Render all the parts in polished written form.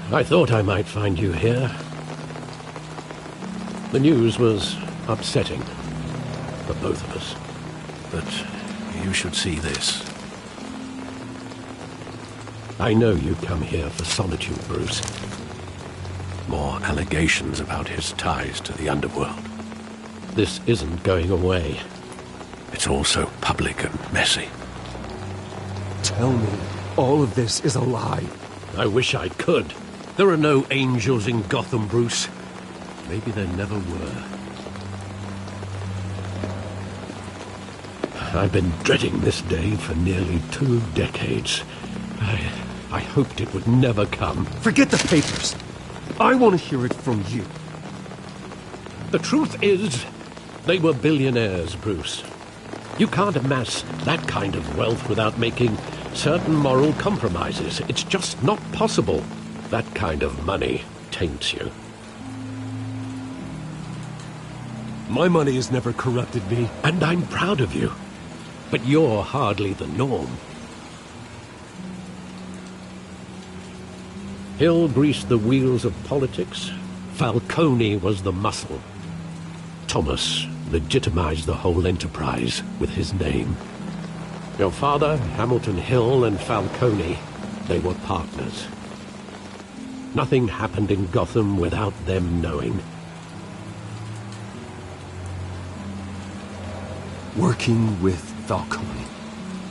I thought I might find you here. The news was upsetting for both of us. But you should see this. I know you come here for solitude, Bruce. More allegations about his ties to the underworld. This isn't going away. It's all so public and messy. Tell me, all of this is a lie. I wish I could. There are no angels in Gotham, Bruce. Maybe there never were. I've been dreading this day for nearly 2 decades. I hoped it would never come. Forget the papers. I want to hear it from you. The truth is, they were billionaires, Bruce. You can't amass that kind of wealth without making certain moral compromises. It's just not possible. That kind of money taints you. My money has never corrupted me. And I'm proud of you. But you're hardly the norm. Hill greased the wheels of politics. Falcone was the muscle. Thomas legitimized the whole enterprise with his name. Your father, Hamilton Hill, and Falcone, they were partners. Nothing happened in Gotham without them knowing. Working with Falcone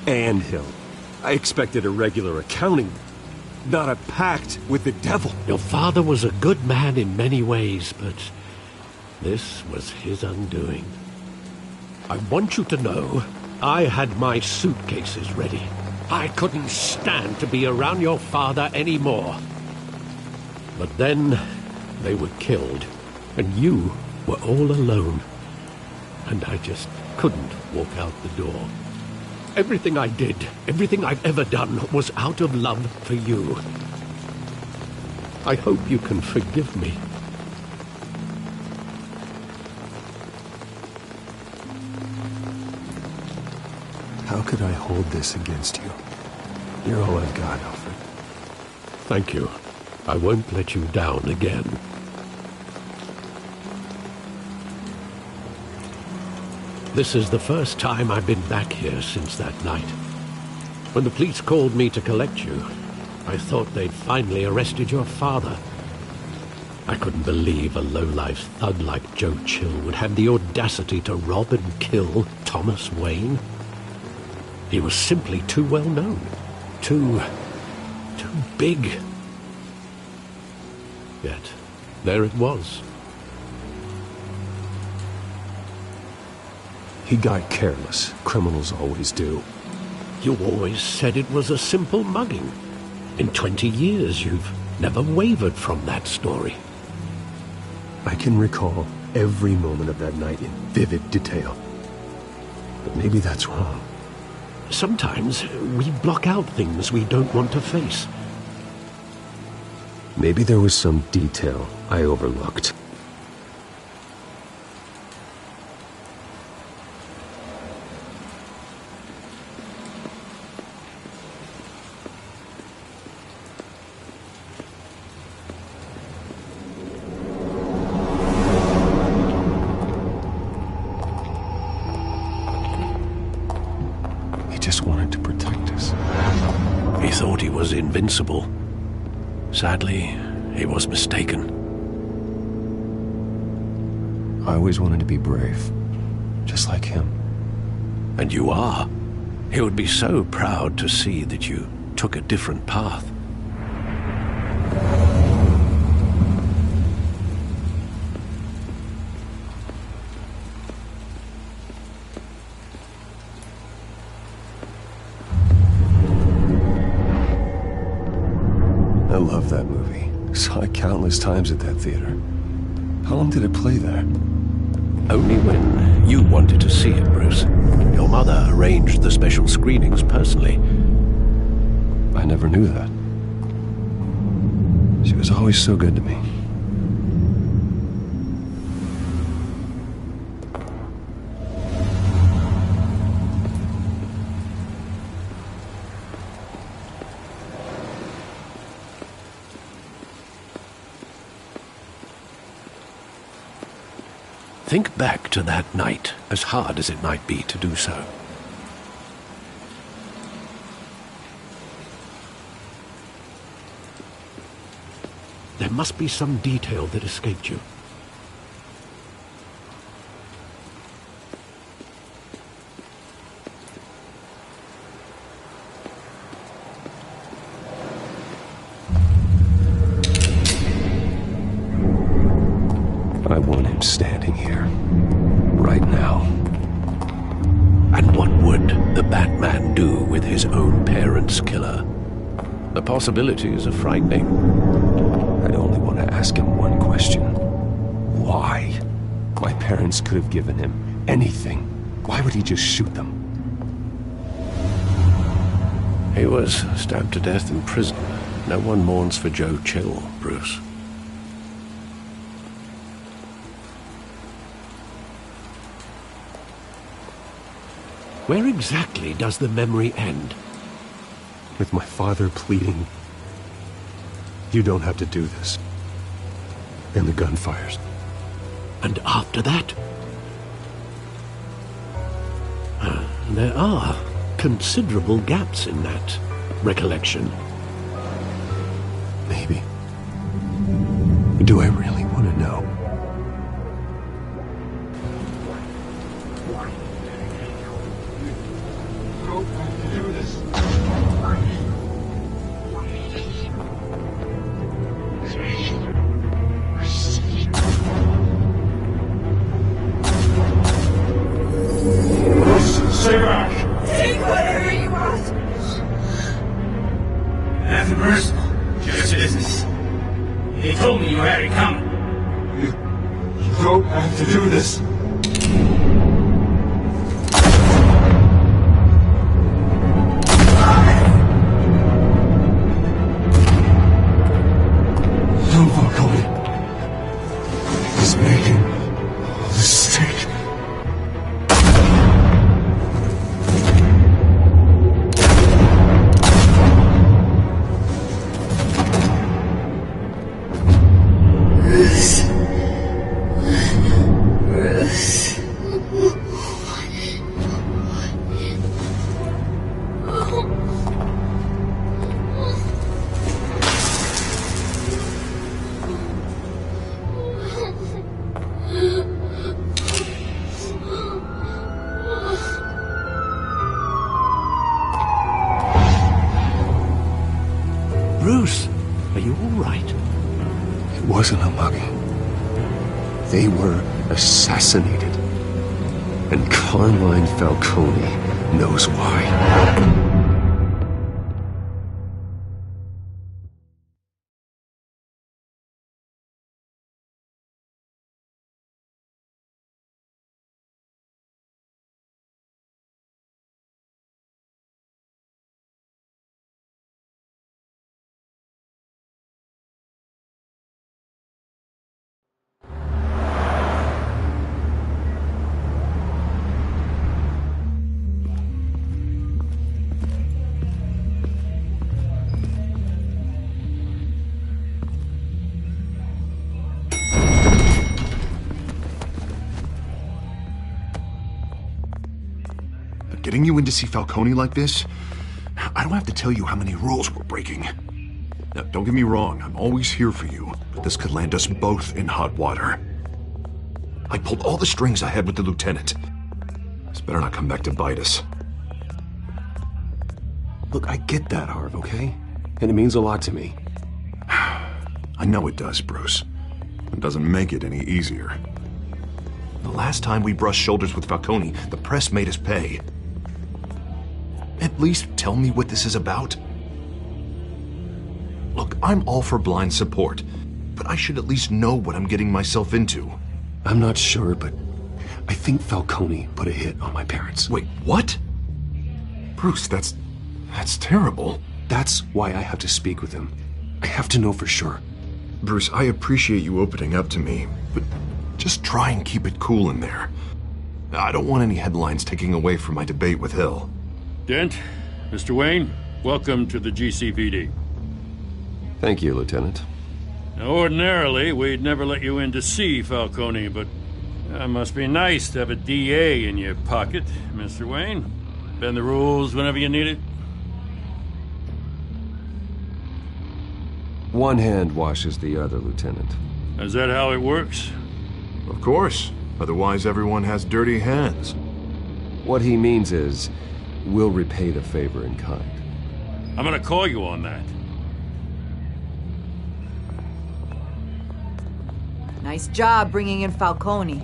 and Hill. I expected a regular accounting, not a pact with the devil. Your father was a good man in many ways, but this was his undoing. I want you to know, I had my suitcases ready. I couldn't stand to be around your father anymore. But then, they were killed, and you were all alone. And I just couldn't walk out the door. Everything I did, everything I've ever done, was out of love for you. I hope you can forgive me. How could I hold this against you? You're all I've got, Alfred. Thank you. I won't let you down again. This is the first time I've been back here since that night. When the police called me to collect you, I thought they'd finally arrested your father. I couldn't believe a low-life thug like Joe Chill would have the audacity to rob and kill Thomas Wayne. He was simply too well known. Too big. Yet, there it was. He got careless. Criminals always do. You always said it was a simple mugging. In 20 years, you've never wavered from that story. I can recall every moment of that night in vivid detail. But maybe that's wrong. Sometimes we block out things we don't want to face. Maybe there was some detail I overlooked. He just wanted to protect us. He thought he was invincible. Sadly, he was mistaken. I always wanted to be brave, just like him. And you are. He would be so proud to see that you took a different path. I love that movie. Saw it countless times at that theater. How long did it play there? Only when you wanted to see it, Bruce. Your mother arranged the special screenings personally. I never knew that. She was always so good to me. Think back to that night, as hard as it might be to do so. There must be some detail that escaped you. I want him standing here, right now. And what would the Batman do with his own parents' killer? The possibilities are frightening. I'd only want to ask him one question. Why? My parents could have given him anything. Why would he just shoot them? He was stabbed to death in prison. No one mourns for Joe Chill, Bruce. Where exactly does the memory end? With my father pleading, "You don't have to do this." And the gun fires. And after that? There are considerable gaps in that recollection. Maybe. Do I really want to know? Stay back! Take whatever you want! Nothing personal, just business. He told me you had it coming. You don't have to do this. Don't walk away. He's making a mistake. Bruce, are you all right? It wasn't a mugging. They were assassinated. And Carmine Falcone knows why. Getting you in to see Falcone like this, I don't have to tell you how many rules we're breaking. Now, don't get me wrong, I'm always here for you, but this could land us both in hot water. I pulled all the strings I had with the lieutenant. This better not come back to bite us. Look, I get that, Harv, okay? And it means a lot to me. I know it does, Bruce. It doesn't make it any easier. The last time we brushed shoulders with Falcone, the press made us pay. At least tell me what this is about. Look, I'm all for blind support, but I should at least know what I'm getting myself into. I'm not sure, but I think Falcone put a hit on my parents. Wait, what? Bruce, that's terrible. That's why I have to speak with him. I have to know for sure. Bruce, I appreciate you opening up to me, but just try and keep it cool in there. I don't want any headlines taking away from my debate with Hill. Dent, Mr. Wayne, welcome to the GCPD. Thank you, Lieutenant. Now, ordinarily, we'd never let you in to see Falcone, but That must be nice to have a DA in your pocket, Mr. Wayne. Bend the rules whenever you need it. One hand washes the other, Lieutenant. Is that how it works? Of course. Otherwise, everyone has dirty hands. What he means is, we'll repay the favor in kind. I'm gonna call you on that. Nice job bringing in Falcone.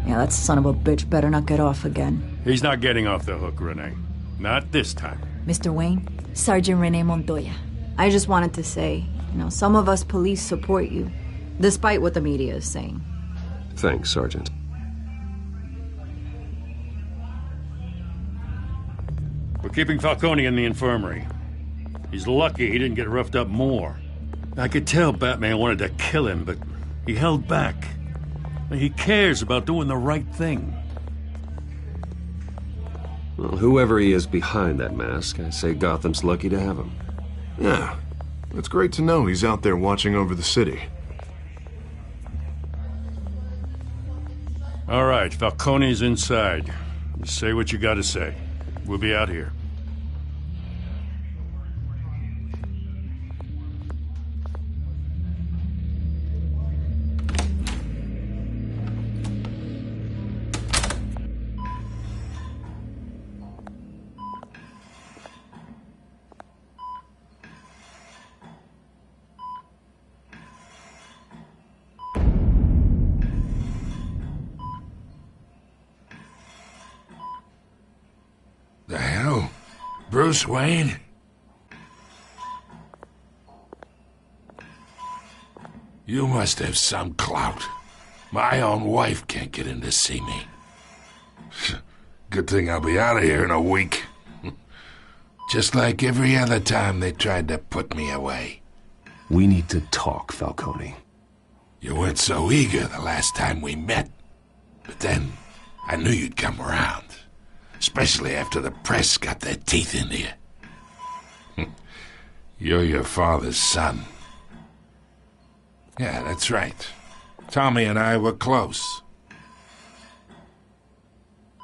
Yeah, that son of a bitch better not get off again. He's not getting off the hook, Renee. Not this time. Mr. Wayne, Sergeant Renee Montoya. I just wanted to say, some of us police support you, despite what the media is saying. Thanks, Sergeant. We're keeping Falcone in the infirmary. He's lucky he didn't get roughed up more. I could tell Batman wanted to kill him, but he held back. He cares about doing the right thing. Well, whoever he is behind that mask, I say Gotham's lucky to have him. Yeah, it's great to know he's out there watching over the city. All right, Falcone's inside. You say what you gotta say. We'll be out here. The hell? Bruce Wayne? You must have some clout. My own wife can't get in to see me. Good thing I'll be out of here in a week. Just like every other time they tried to put me away. We need to talk, Falcone. You weren't so eager the last time we met. But then, I knew you'd come around. Especially after the press got their teeth into you. You're your father's son. Yeah, that's right. Tommy and I were close.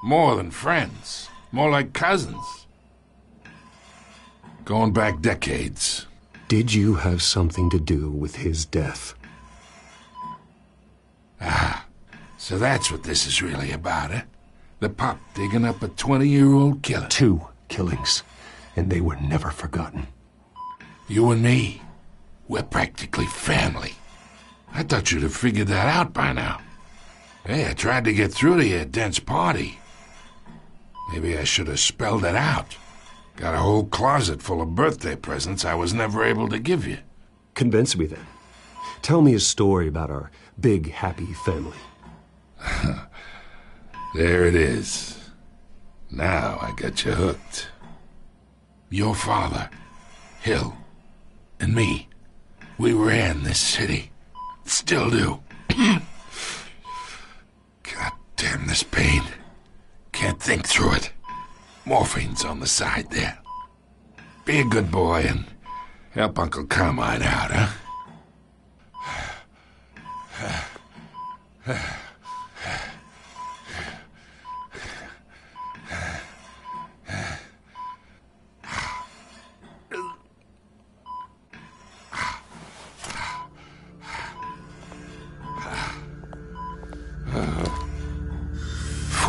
More than friends. More like cousins. Going back decades. Did you have something to do with his death? Ah, so that's what this is really about, eh? The pup digging up a 20-year-old killer. 2 killings, and they were never forgotten. You and me, we're practically family. I thought you'd have figured that out by now. Hey, I tried to get through to your dense party. Maybe I should have spelled it out. Got a whole closet full of birthday presents I was never able to give you. Convince me then. Tell me a story about our big, happy family. There it is. Now I got you hooked. Your father, Hill, and me, we ran this city. Still do. God damn this pain. Can't think through it. Morphine's on the side there. Be a good boy and help Uncle Carmine out, huh?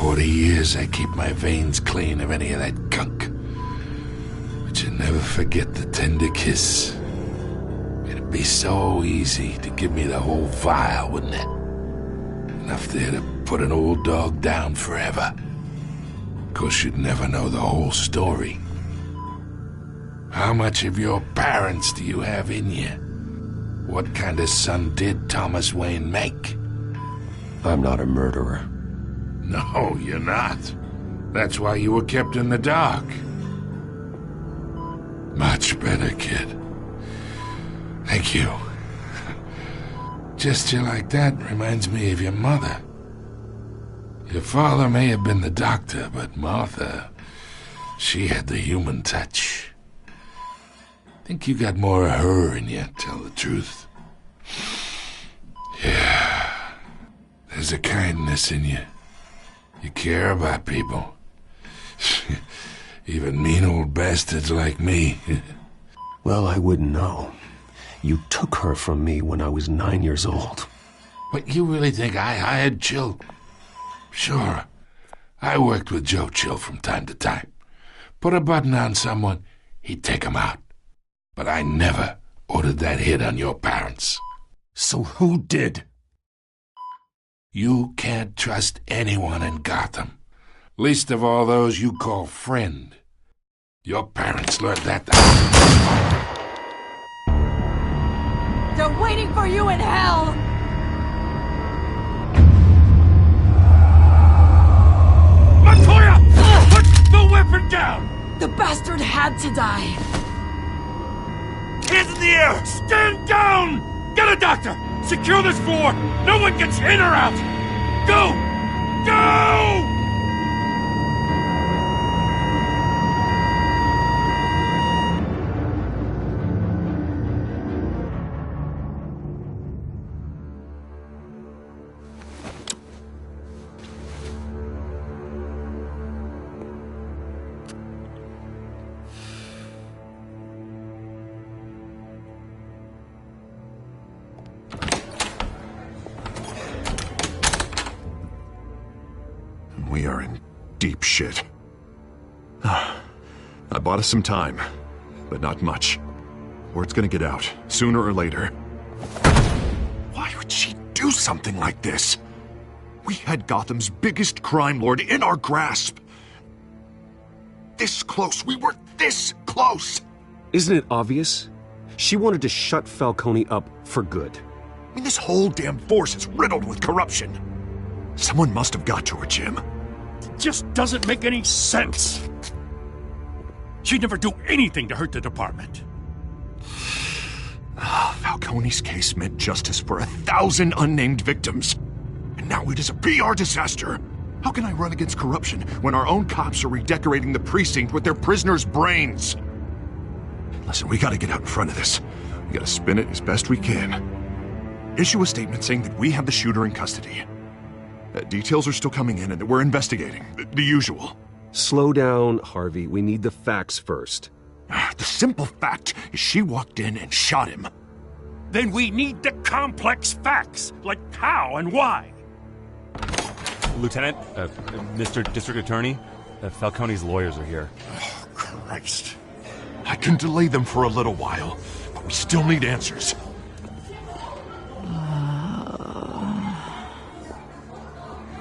40 years I keep my veins clean of any of that gunk. But you never forget the tender kiss. It'd be so easy to give me the whole vial, wouldn't it? Enough there to put an old dog down forever. Of course, you'd never know the whole story. How much of your parents do you have in you? What kind of son did Thomas Wayne make? I'm not a murderer. No, you're not. That's why you were kept in the dark. Much better, kid. Thank you. Gesture like that reminds me of your mother. Your father may have been the doctor, but Martha, she had the human touch. Think you got more of her in you, tell the truth. Yeah. There's a kindness in you. You care about people. Even mean old bastards like me. Well, I wouldn't know. You took her from me when I was 9 years old. What, you really think I hired Chill? Sure. I worked with Joe Chill from time to time. Put a button on someone, he'd take him out. But I never ordered that hit on your parents. So who did? You can't trust anyone in Gotham. Least of all those you call friend. Your parents learned that. They're waiting for you in hell! Montoya! Put the weapon down! The bastard had to die. Hands in the air! Stand down! Get a doctor! Secure this floor! No one gets in or out! Go! Go! We are in deep shit. I bought us some time, but not much. Word's gonna get out, sooner or later. Why would she do something like this? We had Gotham's biggest crime lord in our grasp. This close, we were this close! Isn't it obvious? She wanted to shut Falcone up for good. I mean, this whole damn force is riddled with corruption. Someone must have got to her, Jim. Just doesn't make any sense. She'd never do anything to hurt the department. Falcone's case meant justice for 1,000 unnamed victims. And now it is a PR disaster. How can I run against corruption when our own cops are redecorating the precinct with their prisoners' brains? Listen, we gotta get out in front of this. We gotta spin it as best we can. Issue a statement saying that we have the shooter in custody. Details are still coming in and that we're investigating. The usual. Slow down, Harvey. We need the facts first. The simple fact is she walked in and shot him. Then we need the complex facts, like how and why. Lieutenant, Mr. District Attorney, Falcone's lawyers are here. Oh, Christ. I can delay them for a little while, but we still need answers.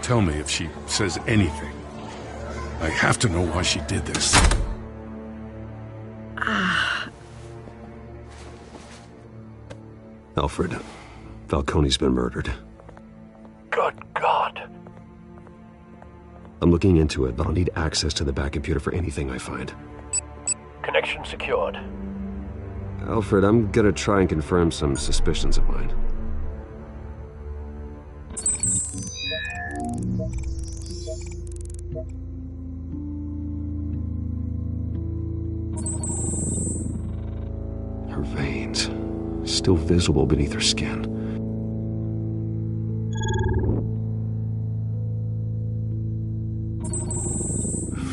Tell me if she says anything. I have to know why she did this. Alfred, Falcone's been murdered. Good God. I'm looking into it, but I'll need access to the back computer for anything I find. Connection secured. Alfred, I'm gonna try and confirm some suspicions of mine. Her veins, still visible beneath her skin.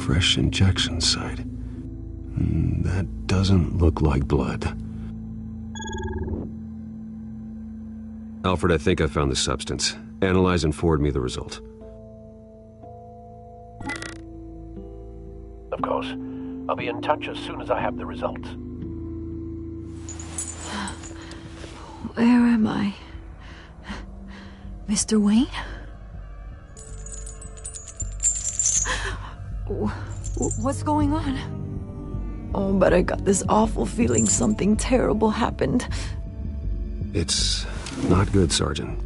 Fresh injection site. That doesn't look like blood. Alfred, I think I found the substance. Analyze and forward me the result. Of course. I'll be in touch as soon as I have the results. Where am I? Mr. Wayne? What's going on? Oh, but I got this awful feeling something terrible happened. It's not good, Sergeant.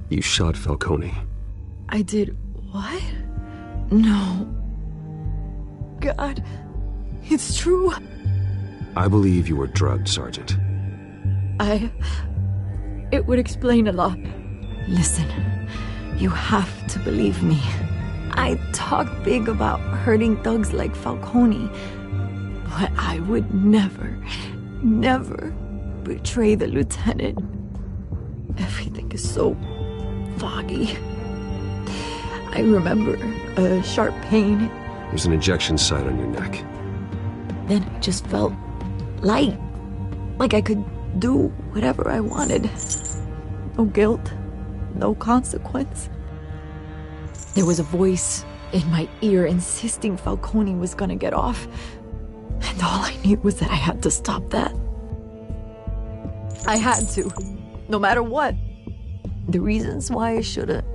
You shot Falcone. I did what? No. God, it's true. I believe you were drugged, Sergeant. It would explain a lot. Listen, you have to believe me. I talk big about hurting thugs like Falcone, but I would never betray the lieutenant. Everything is so foggy. I remember a sharp pain. There's an injection site on your neck. Then it just felt light. Like I could do whatever I wanted. No guilt, no consequence. There was a voice in my ear insisting Falcone was gonna get off. And all I knew was that I had to stop that. I had to, no matter what. The reasons why I shouldn't,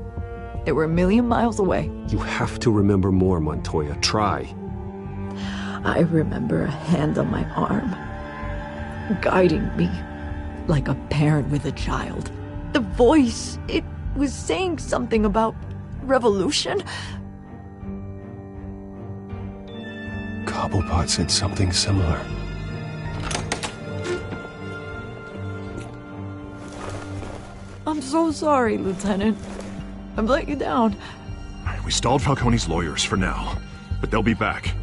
they were a million miles away. You have to remember more, Montoya. Try. I remember a hand on my arm, guiding me like a parent with a child. The voice, it was saying something about revolution. Cobblepot said something similar. I'm so sorry, Lieutenant. I've let you down. We stalled Falcone's lawyers for now, but they'll be back.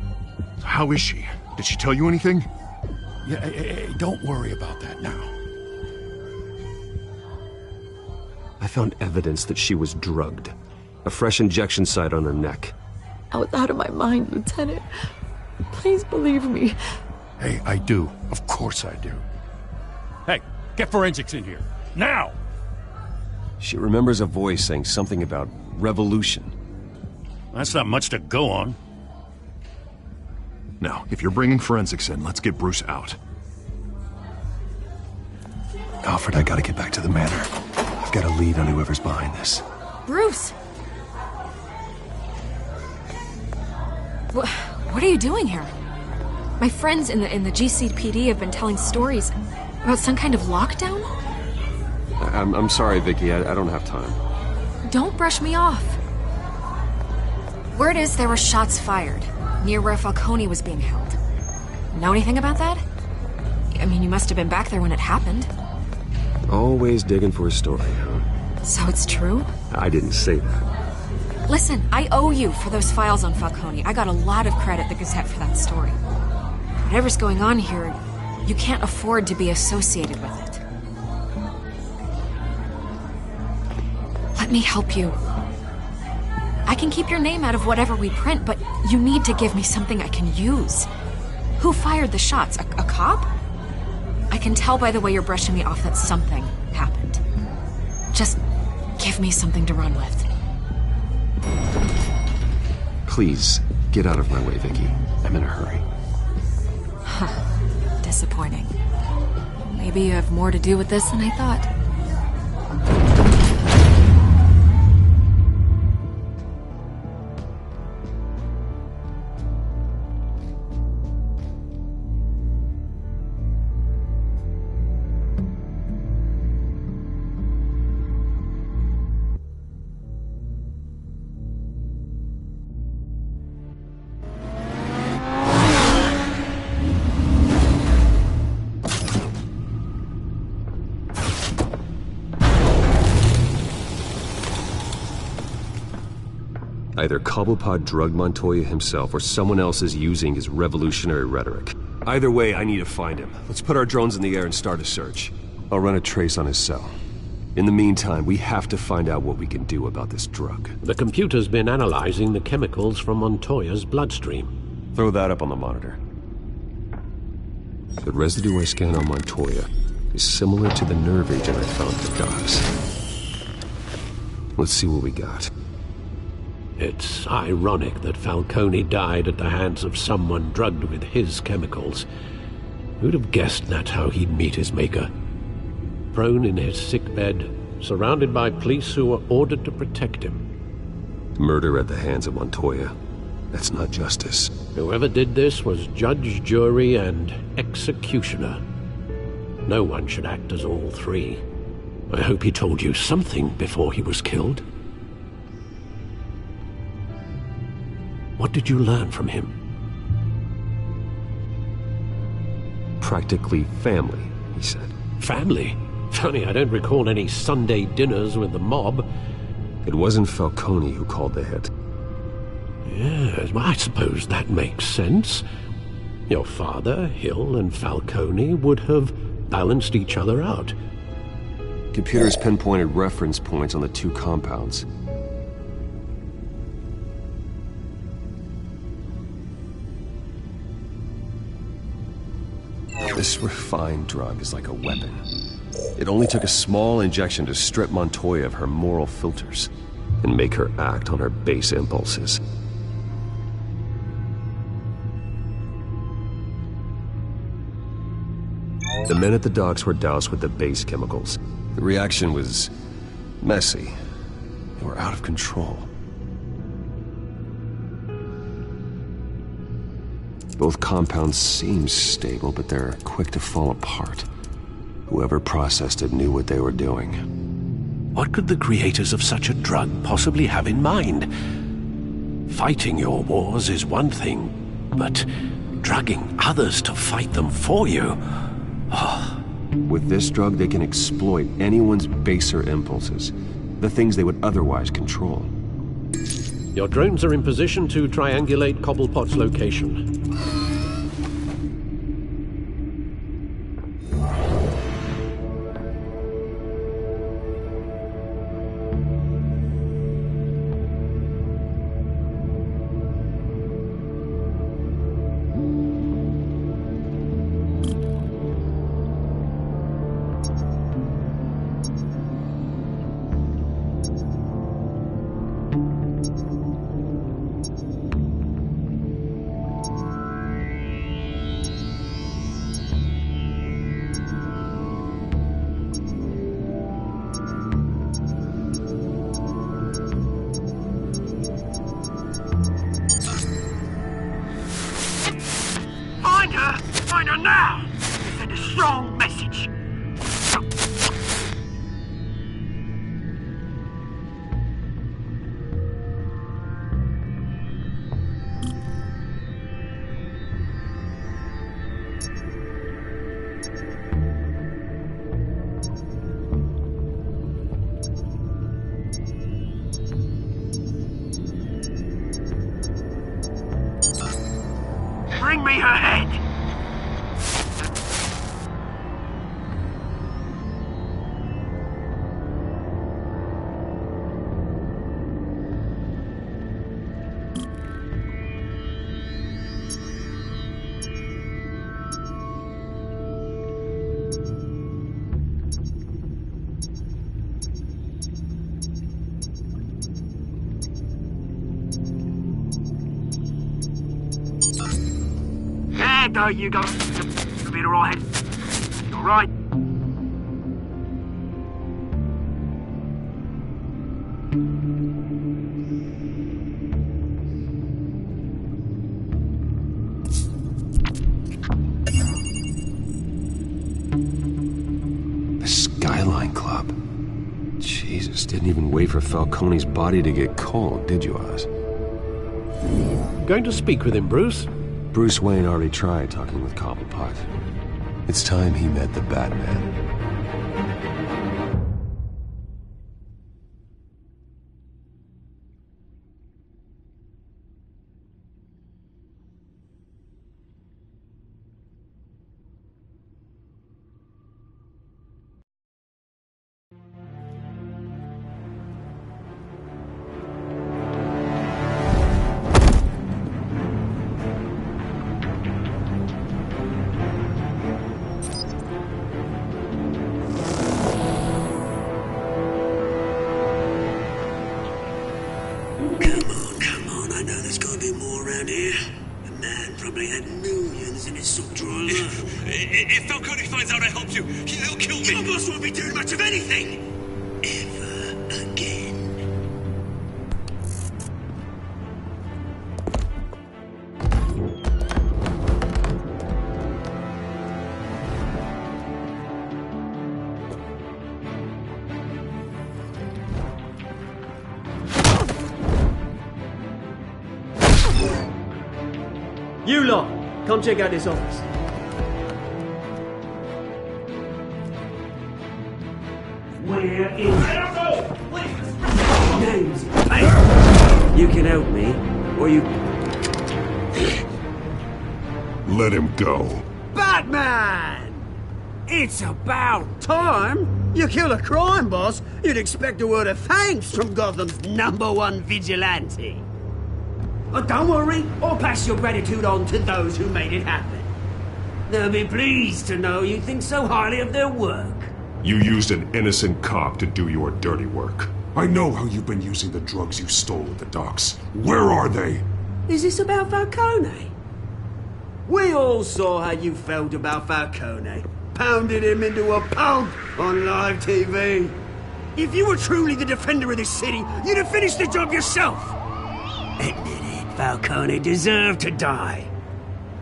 How is she? Did she tell you anything? Yeah, hey, don't worry about that now. I found evidence that she was drugged. A fresh injection site on her neck. I was out of my mind, Lieutenant. Please believe me. Hey, I do. Of course I do. Hey, get forensics in here. Now! She remembers a voice saying something about revolution. That's not much to go on. Now, if you're bringing forensics in, let's get Bruce out. Alfred, I gotta get back to the manor. I've got a lead on whoever's behind this. Bruce! What are you doing here? My friends in the GCPD have been telling stories about some kind of lockdown? I'm sorry, Vicky. I don't have time. Don't brush me off. Word is there were shots fired near where Falcone was being held. Know anything about that? I mean, you must have been back there when it happened. Always digging for a story, huh? So it's true? I didn't say that. Listen, I owe you for those files on Falcone. I got a lot of credit at the Gazette for that story. Whatever's going on here, you can't afford to be associated with it. Let me help you. I can keep your name out of whatever we print, but you need to give me something I can use. Who fired the shots? A cop? I can tell by the way you're brushing me off that something happened. Just give me something to run with. Please, get out of my way, Vicky. I'm in a hurry. Huh. Disappointing. Maybe you have more to do with this than I thought. Either Cobblepot drugged Montoya himself, or someone else is using his revolutionary rhetoric. Either way, I need to find him. Let's put our drones in the air and start a search. I'll run a trace on his cell. In the meantime, we have to find out what we can do about this drug. The computer's been analyzing the chemicals from Montoya's bloodstream. Throw that up on the monitor. The residue I scanned on Montoya is similar to the nerve agent I found for Docs. Let's see what we got. It's ironic that Falcone died at the hands of someone drugged with his chemicals. Who'd have guessed that's how he'd meet his maker? Prone in his sickbed, surrounded by police who were ordered to protect him. Murder at the hands of Montoya. That's not justice. Whoever did this was judge, jury, and executioner. No one should act as all three. I hope he told you something before he was killed. What did you learn from him? Practically family, he said. Family? Funny, I don't recall any Sunday dinners with the mob. It wasn't Falcone who called the hit. Yes, well, I suppose that makes sense. Your father, Hill, and Falcone would have balanced each other out. Computers pinpointed reference points on the two compounds. This refined drug is like a weapon. It only took a small injection to strip Montoya of her moral filters and make her act on her base impulses. The men at the docks were doused with the base chemicals. The reaction was messy. They were out of control. Both compounds seem stable, but they're quick to fall apart. Whoever processed it knew what they were doing. What could the creators of such a drug possibly have in mind? Fighting your wars is one thing, but drugging others to fight them for you... With this drug, they can exploit anyone's baser impulses, the things they would otherwise control. Your drones are in position to triangulate Cobblepot's location. Find her now! Send a strong message. Bring me her head! There go, you go. You'll be alright. You're right. The Skyline Club. Jesus, didn't even wait for Falcone's body to get cold, did you, Oz? Going to speak with him, Bruce? Bruce Wayne already tried talking with Cobblepot. It's time he met the Batman. Come on, I know there's gotta be more around here. The man probably had millions in his sock drawer alone. If Falcone finds out I helped you, he'll kill me. Your boss won't be doing much of anything! Ever again. You lot, come check out this office. Where is... I don't know! Please! Names, mate! You can help me, or you... Let him go. Batman! It's about time! You kill a crime boss, you'd expect a word of thanks from Gotham's #1 vigilante. But don't worry, I'll pass your gratitude on to those who made it happen. They'll be pleased to know you think so highly of their work. You used an innocent cop to do your dirty work. I know how you've been using the drugs you stole at the docks. Where are they? Is this about Falcone? We all saw how you felt about Falcone. Pounded him into a pulp on live TV. If you were truly the defender of this city, you'd have finished the job yourself. Admit it, Falcone deserved to die.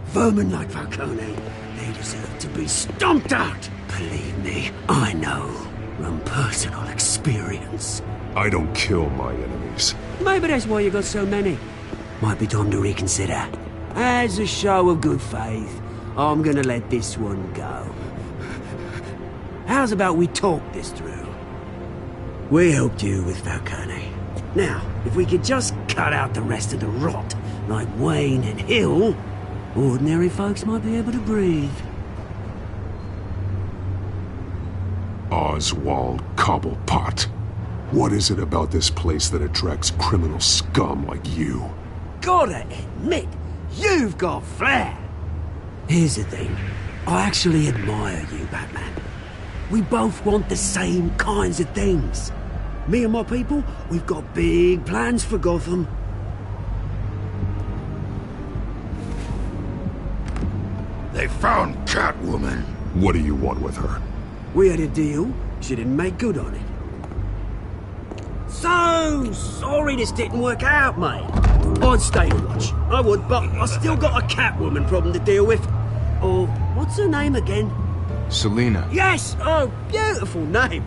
Vermin like Falcone, they deserve to be stomped out. Believe me, I know from personal experience. I don't kill my enemies. Maybe that's why you got so many. Might be time to reconsider. As a show of good faith, I'm gonna let this one go. How's about we talk this through? We helped you with Falcone. Now, if we could just cut out the rest of the rot, like Wayne and Hill, ordinary folks might be able to breathe. Oswald Cobblepot. What is it about this place that attracts criminal scum like you? Gotta admit, you've got flair. Here's the thing. I actually admire you, Batman. We both want the same kinds of things. Me and my people, we've got big plans for Gotham. They found Catwoman. What do you want with her? We had a deal. She didn't make good on it. So sorry this didn't work out, mate. I'd stay to watch. I would, but I still got a Catwoman problem to deal with. Or, what's her name again? Selina. Yes! Oh, beautiful name.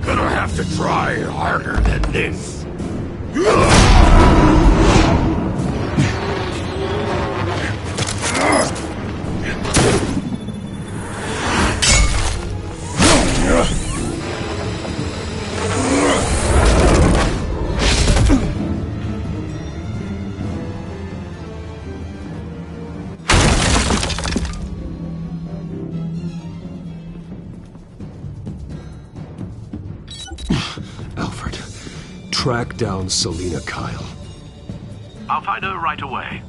Gonna have to try harder than this. Alfred, track down Selina Kyle. I'll find her right away.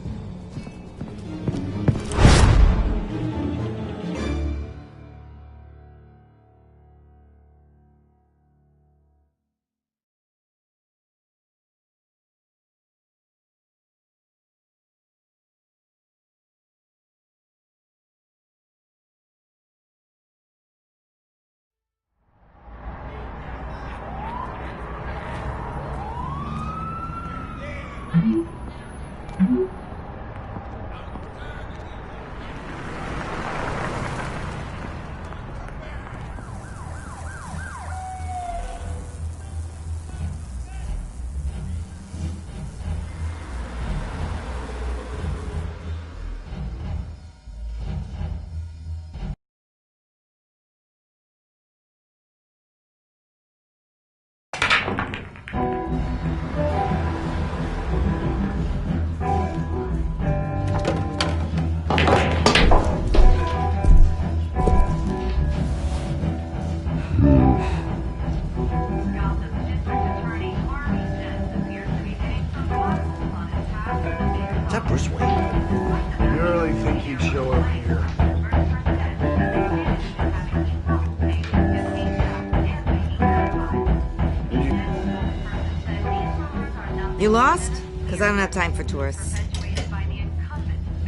You lost? Because I don't have time for tourists.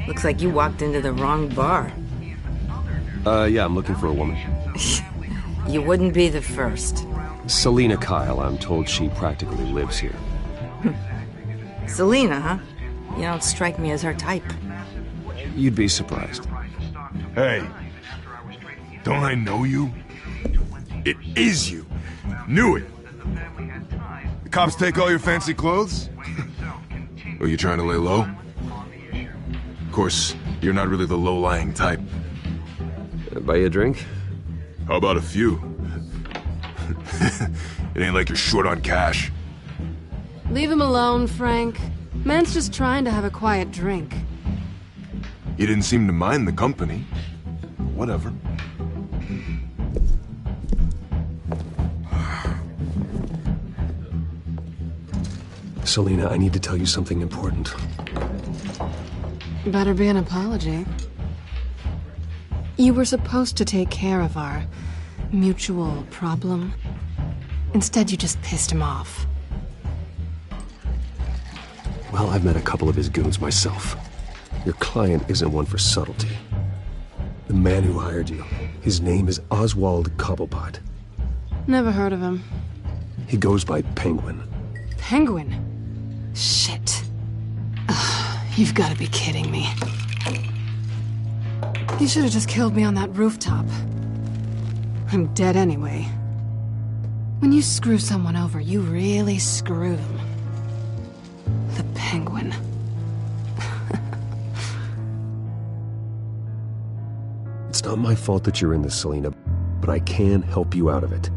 Looks like you walked into the wrong bar. Yeah, I'm looking for a woman. You wouldn't be the first. Selina Kyle, I'm told she practically lives here. Selina, huh? You don't strike me as her type. You'd be surprised. Hey, don't I know you? It is you. Knew it. The cops take all your fancy clothes? Are you trying to lay low? Of course, you're not really the low-lying type. Buy you a drink? How about a few? It ain't like you're short on cash. Leave him alone, Frank. Man's just trying to have a quiet drink. You didn't seem to mind the company. Whatever. Selina, I need to tell you something important. Better be an apology. You were supposed to take care of our mutual problem. Instead, you just pissed him off. Well, I've met a couple of his goons myself. Your client isn't one for subtlety. The man who hired you, his name is Oswald Cobblepot. Never heard of him. He goes by Penguin. Penguin? Shit. Ugh, you've got to be kidding me. You should have just killed me on that rooftop. I'm dead anyway. When you screw someone over, you really screw them. The Penguin. It's not my fault that you're in this, Selina, but I can help you out of it.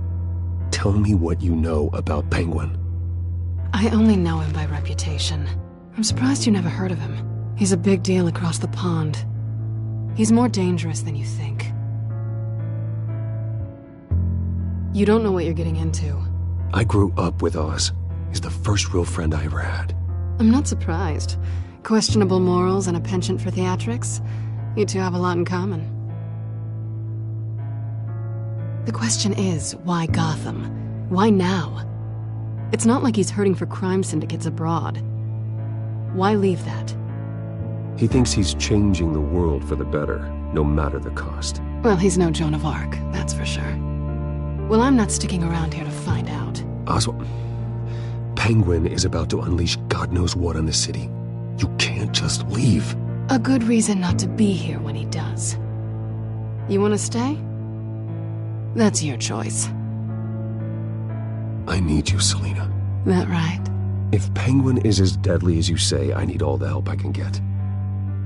Tell me what you know about Penguin. I only know him by reputation. I'm surprised you never heard of him. He's a big deal across the pond. He's more dangerous than you think. You don't know what you're getting into. I grew up with Oz. He's the first real friend I ever had. I'm not surprised. Questionable morals and a penchant for theatrics. You two have a lot in common. The question is, why Gotham? Why now? It's not like he's hurting for crime syndicates abroad. Why leave that? He thinks he's changing the world for the better, no matter the cost. Well, he's no Joan of Arc, that's for sure. Well, I'm not sticking around here to find out. Oswald, Penguin is about to unleash God knows what on the city. You can't just leave. A good reason not to be here when he does. You want to stay? That's your choice. I need you, Selina. That right? If Penguin is as deadly as you say, I need all the help I can get.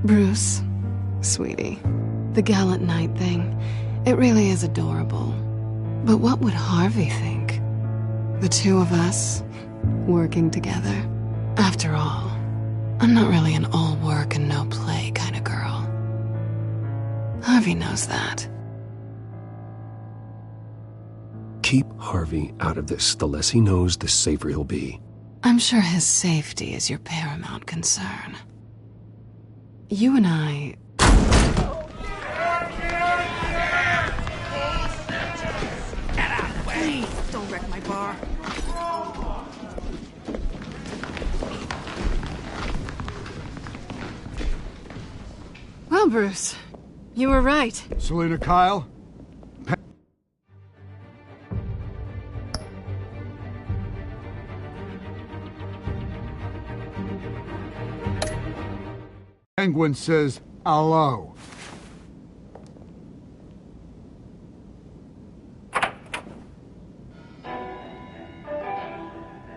Bruce, sweetie, the gallant knight thing, it really is adorable. But what would Harvey think? The two of us, working together. After all, I'm not really an all work and no play kind of girl. Harvey knows that. Keep Harvey out of this. The less he knows, the safer he'll be. I'm sure his safety is your paramount concern. You and I... Get out of the way! Don't wreck my bar. Well, Bruce, you were right. Selina Kyle? Penguin says hello.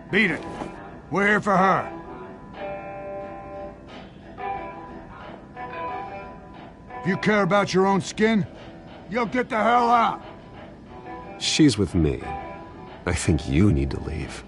Beat it. We're here for her. If you care about your own skin, you'll get the hell out. She's with me. I think you need to leave.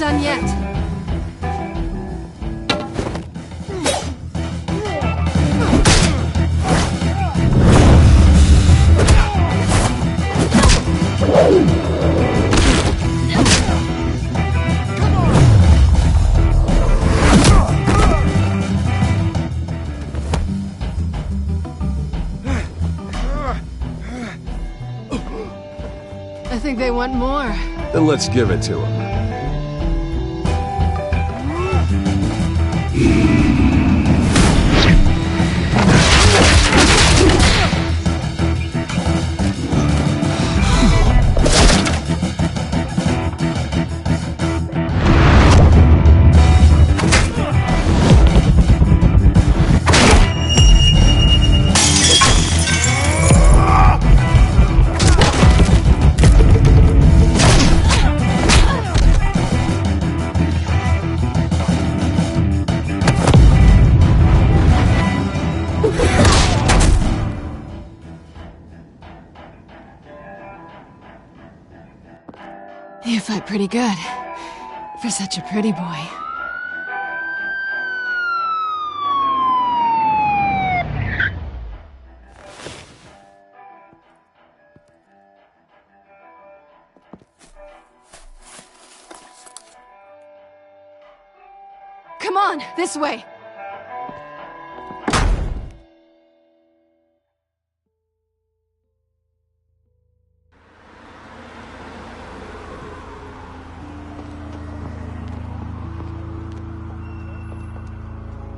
done yet. I think they want more. Then let's give it to him. You fight pretty good. For such a pretty boy. Come on, this way!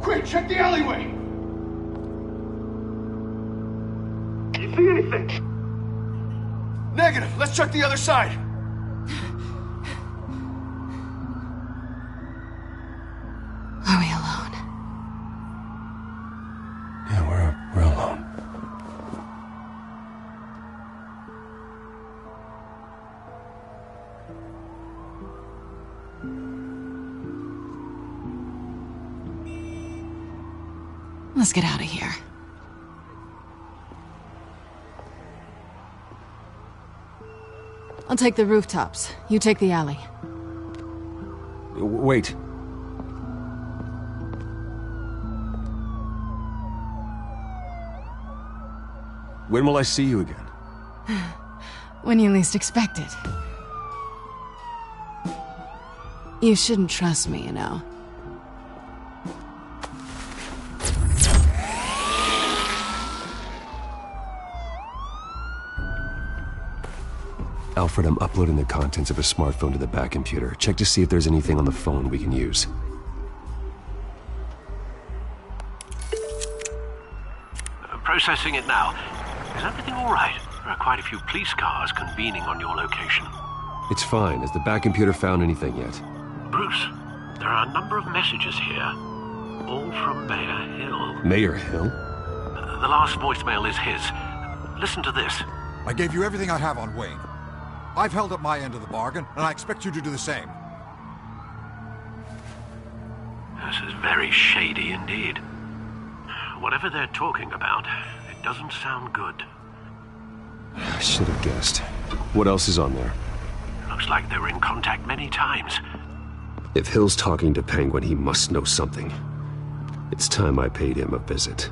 Quick, check the alleyway! You see anything? Negative. Let's check the other side. Are we alone? Yeah, we're alone. Let's get out of here. I'll take the rooftops. You take the alley. Wait. When will I see you again? When you least expect it. You shouldn't trust me, you know. Alfred, I'm uploading the contents of a smartphone to the back computer. Check to see if there's anything on the phone we can use. Processing it now. Is everything all right? There are quite a few police cars convening on your location. It's fine. Has the back computer found anything yet? Bruce, there are a number of messages here. All from Mayor Hill. Mayor Hill? The last voicemail is his. Listen to this. I gave you everything I have on Wayne. I've held up my end of the bargain, and I expect you to do the same. This is very shady indeed. Whatever they're talking about, it doesn't sound good. I should have guessed. What else is on there? Looks like they were in contact many times. If Hill's talking to Penguin, he must know something. It's time I paid him a visit.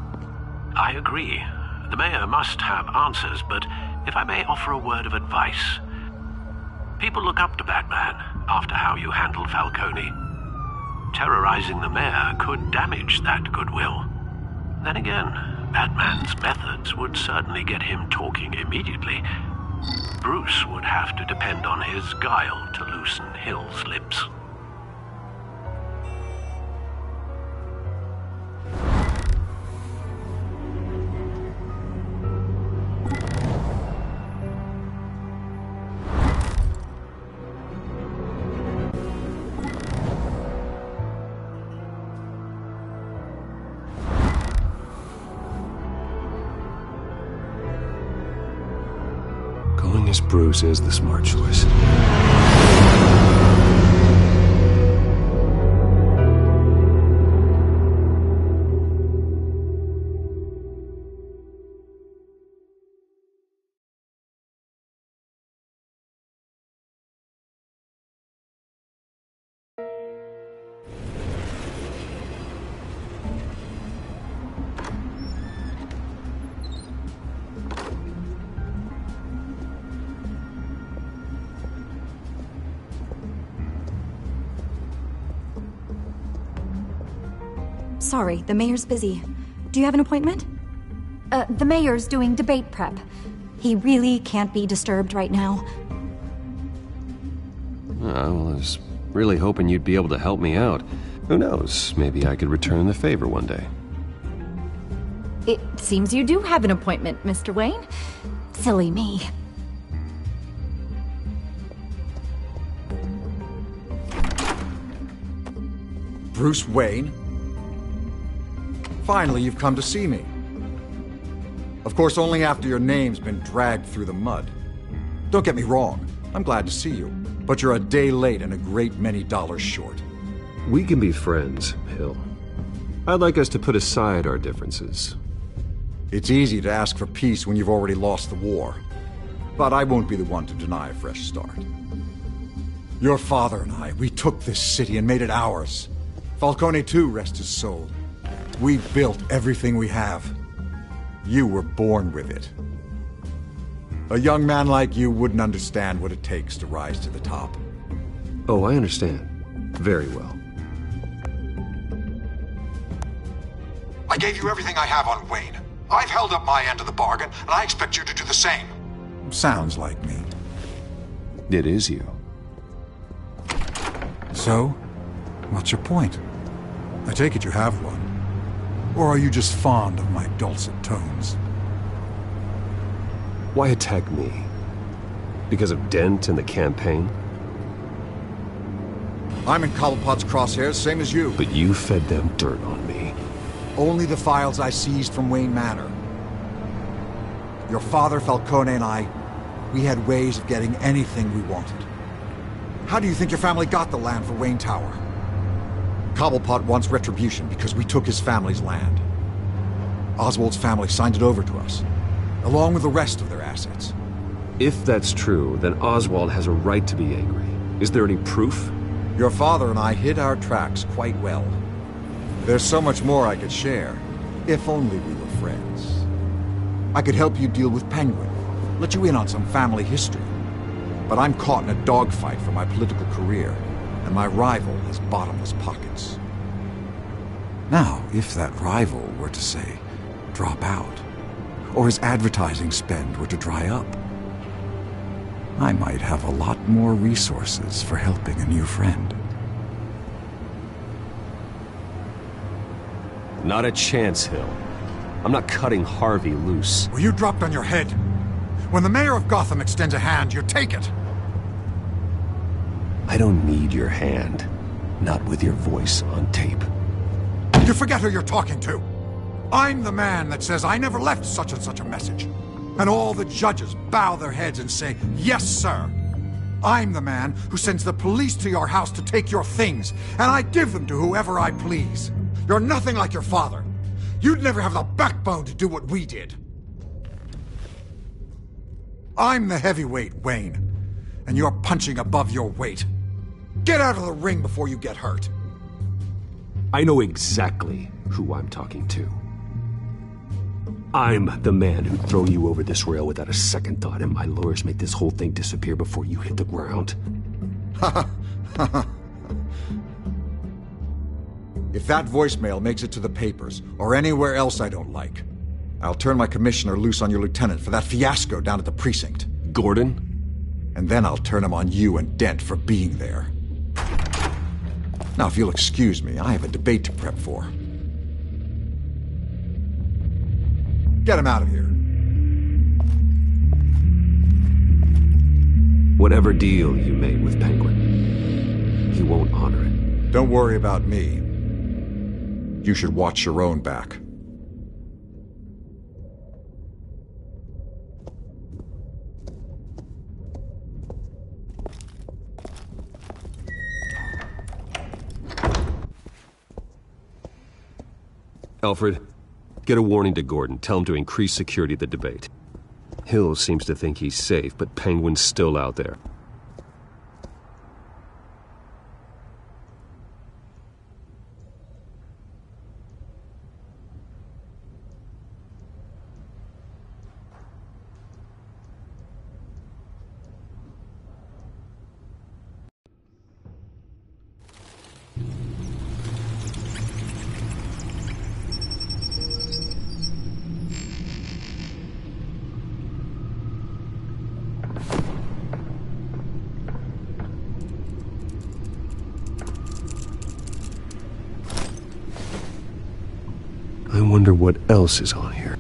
I agree. The mayor must have answers, but if I may offer a word of advice. People look up to Batman after how you handled Falcone. Terrorizing the mayor could damage that goodwill. Then again, Batman's methods would certainly get him talking immediately. Bruce would have to depend on his guile to loosen Hill's lips. Going as Bruce is the smart choice. sorry. The mayor's busy. Do you have an appointment? The mayor's doing debate prep. He really can't be disturbed right now. Well, I was really hoping you'd be able to help me out. Who knows, maybe I could return the favor one day. It seems you do have an appointment, Mr. Wayne. Silly me. Bruce Wayne? Finally, you've come to see me. Of course, only after your name's been dragged through the mud. Don't get me wrong, I'm glad to see you, but you're a day late and a great many dollars short. We can be friends, Hill. I'd like us to put aside our differences. It's easy to ask for peace when you've already lost the war, but I won't be the one to deny a fresh start. Your father and I, we took this city and made it ours. Falcone too, rest his soul. We built everything we have. You were born with it. A young man like you wouldn't understand what it takes to rise to the top. Oh, I understand. Very well. I gave you everything I have on Wayne. I've held up my end of the bargain, and I expect you to do the same. Sounds like me. It is you. So, what's your point? I take it you have one. Or are you just fond of my dulcet tones? Why attack me? Because of Dent and the campaign? I'm in Cobblepot's crosshairs, same as you. But you fed them dirt on me. Only the files I seized from Wayne Manor. Your father, Falcone, and I, we had ways of getting anything we wanted. How do you think your family got the land for Wayne Tower? Cobblepot wants retribution because we took his family's land. Oswald's family signed it over to us, along with the rest of their assets. If that's true, then Oswald has a right to be angry. Is there any proof? Your father and I hid our tracks quite well. There's so much more I could share, if only we were friends. I could help you deal with Penguin, let you in on some family history. But I'm caught in a dogfight for my political career, and my rival has bottomless pockets. Now, if that rival were to, say, drop out, or his advertising spend were to dry up, I might have a lot more resources for helping a new friend. Not a chance, Hill. I'm not cutting Harvey loose. Well, you dropped on your head. When the mayor of Gotham extends a hand, you take it. I don't need your hand. Not with your voice on tape. You forget who you're talking to. I'm the man that says I never left such and such a message. And all the judges bow their heads and say, yes, sir. I'm the man who sends the police to your house to take your things, and I give them to whoever I please. You're nothing like your father. You'd never have the backbone to do what we did. I'm the heavyweight, Wayne, and you're punching above your weight. Get out of the ring before you get hurt. I know exactly who I'm talking to. I'm the man who'd throw you over this rail without a second thought, and my lawyers make this whole thing disappear before you hit the ground. If that voicemail makes it to the papers, or anywhere else I don't like, I'll turn my commissioner loose on your lieutenant for that fiasco down at the precinct. Gordon? And then I'll turn him on you and Dent for being there. Now, if you'll excuse me, I have a debate to prep for. Get him out of here. Whatever deal you made with Penguin, he won't honor it. Don't worry about me. You should watch your own back. Alfred, get a warning to Gordon. Tell him to increase security at the debate. Hill seems to think he's safe, but Penguin's still out there. I wonder what else is on here.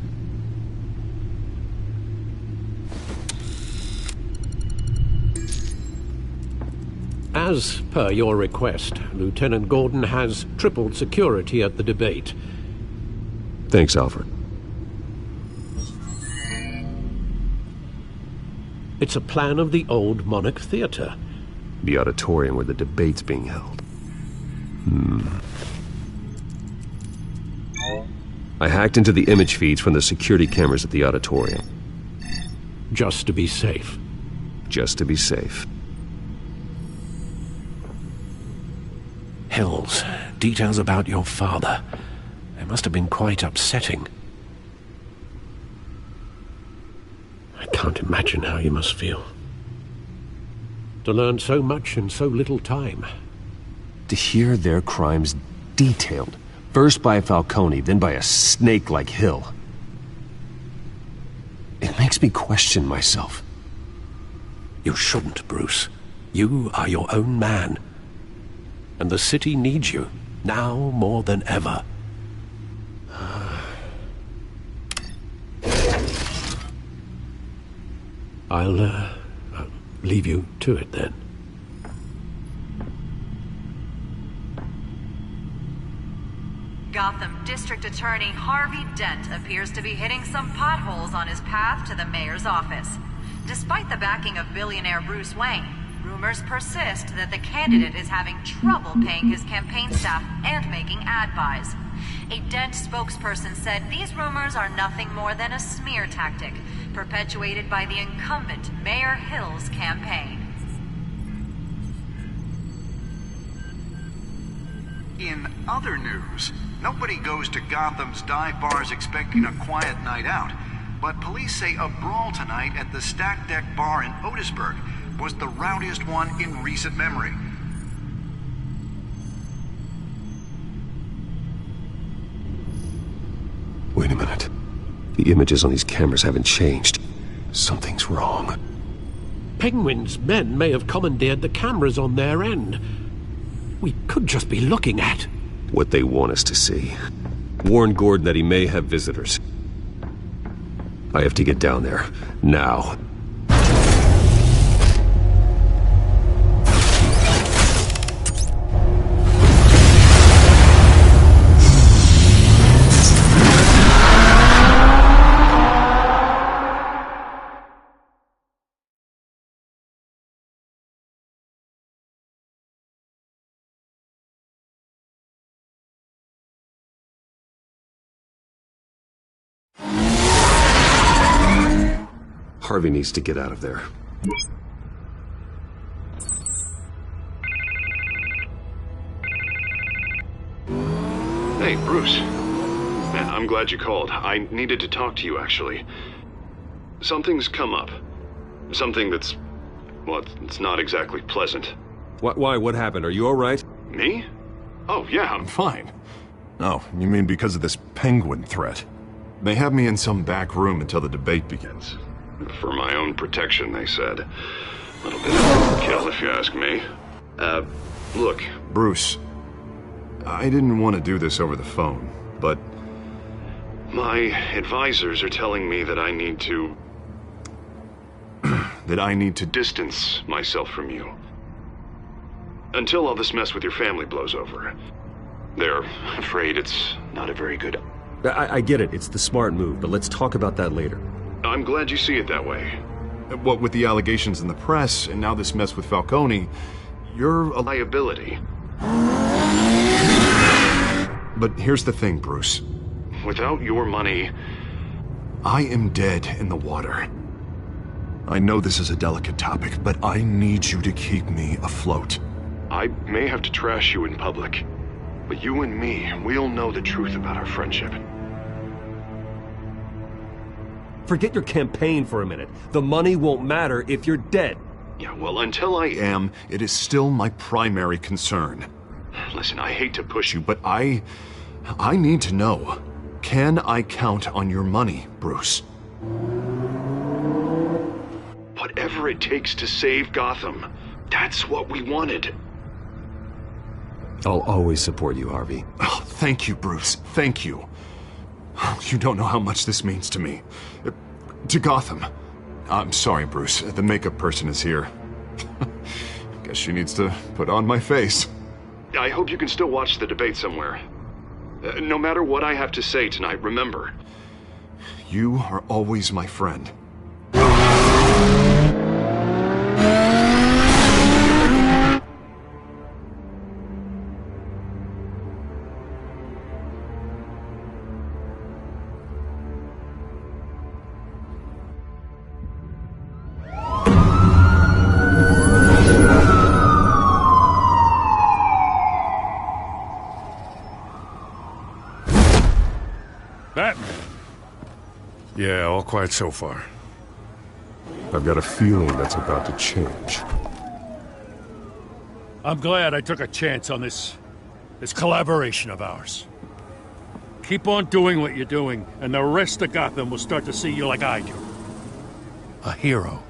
As per your request, Lieutenant Gordon has tripled security at the debate. Thanks, Alfred. It's a plan of the old Monarch Theater. The auditorium where the debate's being held. I hacked into the image feeds from the security cameras at the auditorium. Just to be safe. Just to be safe. Hills, details about your father. They must have been quite upsetting. I can't imagine how you must feel. To learn so much in so little time. To hear their crimes detailed. First by Falcone, then by a snake like Hill. It makes me question myself. You shouldn't, Bruce. You are your own man. And the city needs you, now more than ever. I'll leave you to it then. Gotham District Attorney Harvey Dent appears to be hitting some potholes on his path to the mayor's office. Despite the backing of billionaire Bruce Wayne, rumors persist that the candidate is having trouble paying his campaign staff and making ad buys. A Dent spokesperson said these rumors are nothing more than a smear tactic, perpetuated by the incumbent Mayor Hill's campaign. In other news, nobody goes to Gotham's dive bars expecting a quiet night out, but police say a brawl tonight at the Stack Deck Bar in Otisburg was the rowdiest one in recent memory. Wait a minute. The images on these cameras haven't changed. Something's wrong. Penguin's men may have commandeered the cameras on their end. We could just be looking at what they want us to see. Warn Gordon that he may have visitors. I have to get down there, now. Harvey needs to get out of there. Hey, Bruce. Man, I'm glad you called. I needed to talk to you, actually. Something's come up. Something that's... well, it's not exactly pleasant. Why? What happened? Are you alright? Me? Oh, yeah, I'm fine. Oh, you mean because of this penguin threat? They have me in some back room until the debate begins. For my own protection, they said. A little bit of overkill, if you ask me. Look. Bruce, I didn't want to do this over the phone, but... my advisors are telling me that I need to... that I need to distance myself from you. Until all this mess with your family blows over. They're afraid it's not a very good... I get it. It's the smart move, but let's talk about that later. I'm glad you see it that way. What with the allegations in the press, and now this mess with Falcone, you're a liability. But here's the thing, Bruce. Without your money... I am dead in the water. I know this is a delicate topic, but I need you to keep me afloat. I may have to trash you in public, but you and me, we'll know the truth about our friendship. Forget your campaign for a minute. The money won't matter if you're dead. Yeah, well, until I am, it is still my primary concern. Listen, I hate to push you, but I need to know. Can I count on your money, Bruce? Whatever it takes to save Gotham. That's what we wanted. I'll always support you, Harvey. Oh, thank you, Bruce. Thank you. You don't know how much this means to me. To Gotham. I'm sorry, Bruce. The makeup person is here. Guess she needs to put on my face. I hope you can still watch the debate somewhere. No matter what I have to say tonight, remember. You are always my friend. Batman. Yeah, all quiet so far. I've got a feeling that's about to change. I'm glad I took a chance on this collaboration of ours. Keep on doing what you're doing, and the rest of Gotham will start to see you like I do. A hero.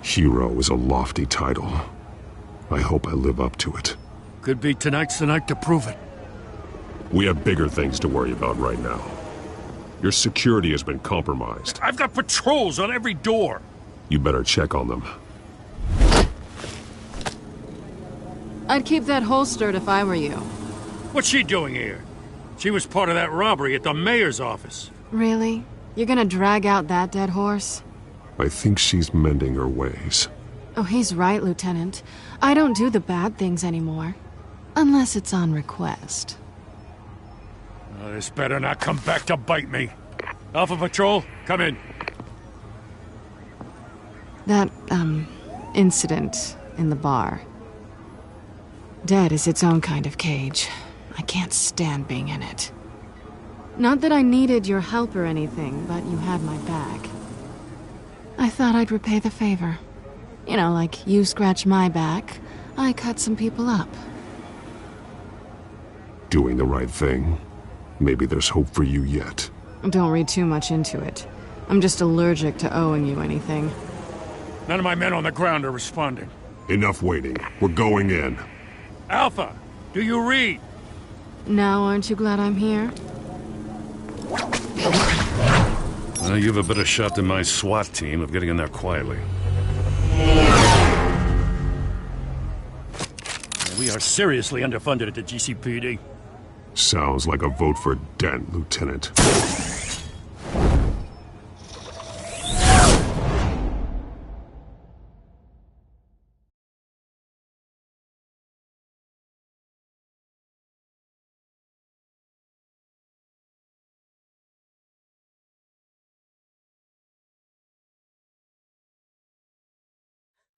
Hero is a lofty title. I hope I live up to it. Could be tonight's the night to prove it. We have bigger things to worry about right now. Your security has been compromised. I've got patrols on every door. You better check on them. I'd keep that holstered if I were you. What's she doing here? She was part of that robbery at the mayor's office. Really? You're gonna drag out that dead horse? I think she's mending her ways. Oh, he's right, Lieutenant. I don't do the bad things anymore. Unless it's on request. Oh, this better not come back to bite me. Alpha Patrol, come in. That, incident in the bar. Dead is its own kind of cage. I can't stand being in it. Not that I needed your help or anything, but you had my back. I thought I'd repay the favor. You know, like you scratch my back, I cut some people up. Doing the right thing. Maybe there's hope for you yet. Don't read too much into it. I'm just allergic to owing you anything. None of my men on the ground are responding. Enough waiting. We're going in. Alpha, do you read? Now aren't you glad I'm here? Well, you have a better shot than my SWAT team of getting in there quietly. We are seriously underfunded at the GCPD. Sounds like a vote for Dent, Lieutenant.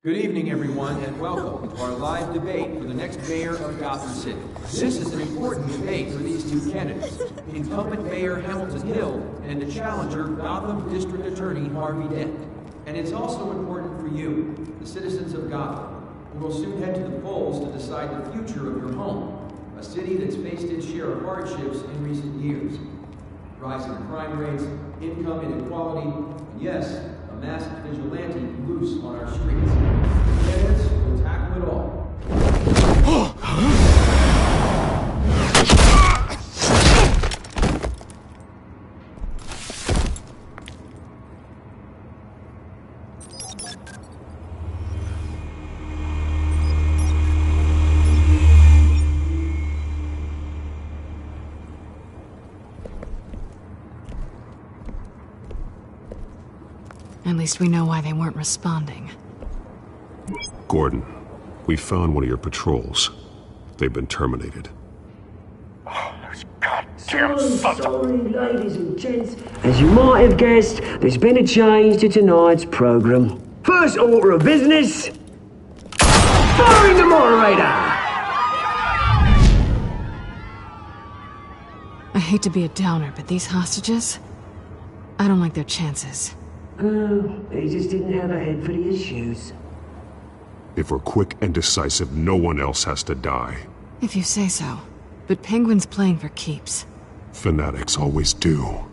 Good evening, everyone, and welcome to our live debate for the next mayor of Gotham City. This is an important debate for these two candidates, incumbent Mayor Hamilton Hill and the challenger, Gotham District Attorney Harvey Dent. And it's also important for you, the citizens of Gotham, who will soon head to the polls to decide the future of your home, a city that's faced its share of hardships in recent years. Rising crime rates, income inequality, and yes, a masked vigilante loose on our streets. Candidates will tackle it all. At least we know why they weren't responding. Gordon, we found one of your patrols. They've been terminated. Oh, those goddamn sorry, ladies and gents. As you might have guessed, there's been a change to tonight's program. First order of business, firing the moderator! I hate to be a downer, but these hostages, I don't like their chances. Oh, they just didn't have a head for the issues. If we're quick and decisive, no one else has to die. If you say so. But Penguin's playing for keeps. Fanatics always do.